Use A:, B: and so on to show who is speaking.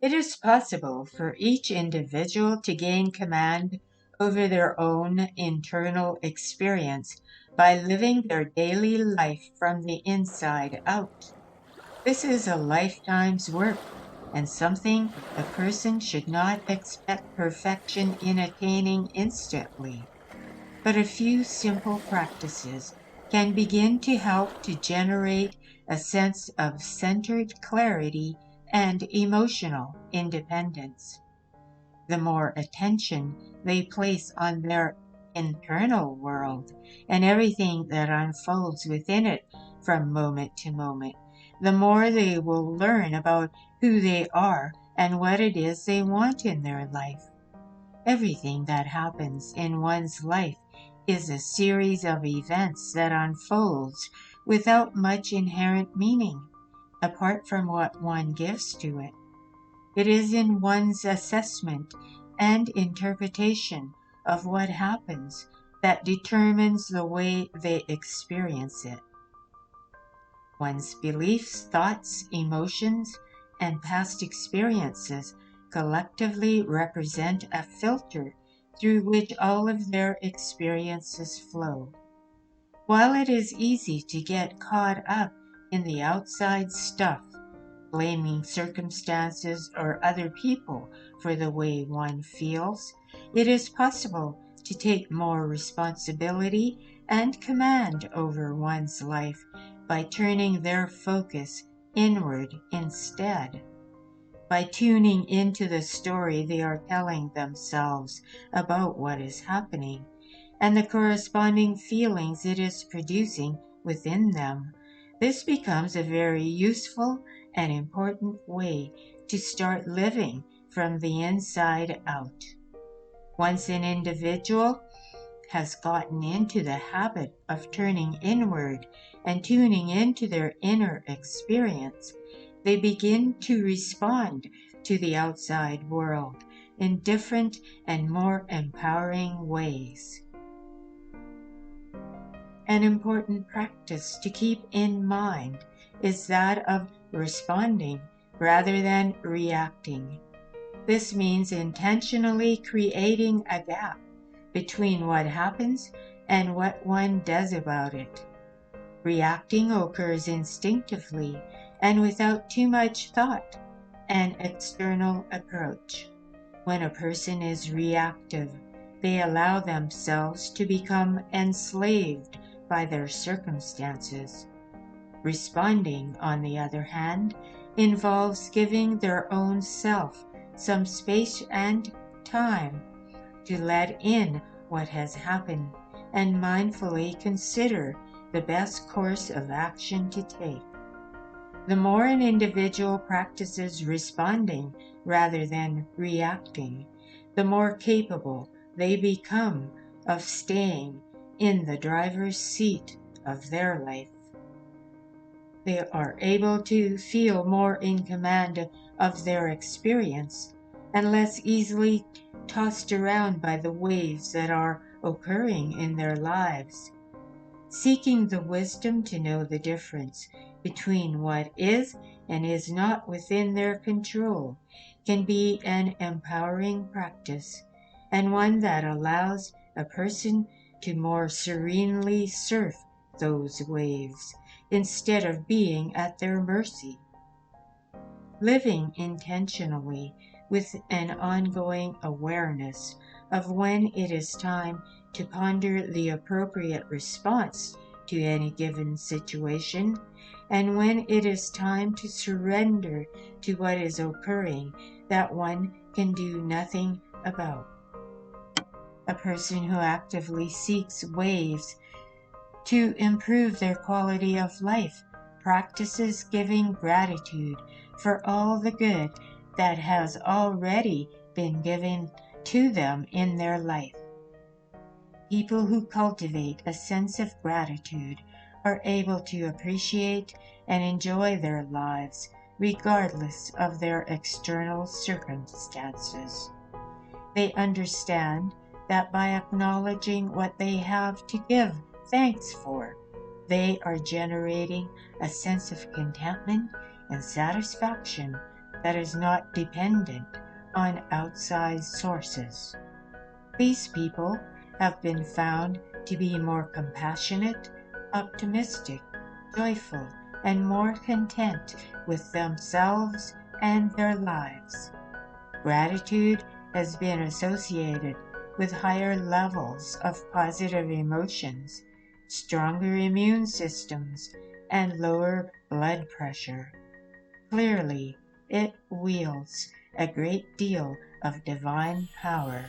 A: It is possible for each individual to gain command over their own internal experience by living their daily life from the inside out. This is a lifetime's work and something a person should not expect perfection in attaining instantly. But a few simple practices can begin to help to generate a sense of centered clarity and emotional independence. The more attention they place on their internal world and everything that unfolds within it from moment to moment, the more they will learn about who they are and what it is they want in their life. Everything that happens in one's life is a series of events that unfolds without much inherent meaning, apart from what one gives to it. It is in one's assessment and interpretation of what happens that determines the way they experience it. One's beliefs, thoughts, emotions, and past experiences collectively represent a filter through which all of their experiences flow. While it is easy to get caught up in the outside stuff, blaming circumstances or other people for the way one feels, it is possible to take more responsibility and command over one's life by turning their focus inward instead. By tuning into the story they are telling themselves about what is happening and the corresponding feelings it is producing within them. This becomes a very useful and important way to start living from the inside out. Once an individual has gotten into the habit of turning inward and tuning into their inner experience, they begin to respond to the outside world in different and more empowering ways. An important practice to keep in mind is that of responding rather than reacting. This means intentionally creating a gap between what happens and what one does about it. Reacting occurs instinctively and without too much thought and external approach. When a person is reactive, they allow themselves to become enslaved by their circumstances. Responding, on the other hand, involves giving their own self some space and time to let in what has happened and mindfully consider the best course of action to take. The more an individual practices responding rather than reacting, the more capable they become of staying in the driver's seat of their life. They are able to feel more in command of their experience and less easily tossed around by the waves that are occurring in their lives. Seeking the wisdom to know the difference between what is and is not within their control can be an empowering practice, and one that allows a person to more serenely surf those waves instead of being at their mercy. Living intentionally with an ongoing awareness of when it is time to ponder the appropriate response to any given situation, and when it is time to surrender to what is occurring that one can do nothing about. A person who actively seeks ways to improve their quality of life practices giving gratitude for all the good that has already been given to them in their life. People who cultivate a sense of gratitude are able to appreciate and enjoy their lives regardless of their external circumstances. They understand that by acknowledging what they have to give thanks for, they are generating a sense of contentment and satisfaction that is not dependent on outside sources. These people have been found to be more compassionate, optimistic, joyful, and more content with themselves and their lives. Gratitude has been associated with higher levels of positive emotions, stronger immune systems, and lower blood pressure. Clearly, it wields a great deal of divine power.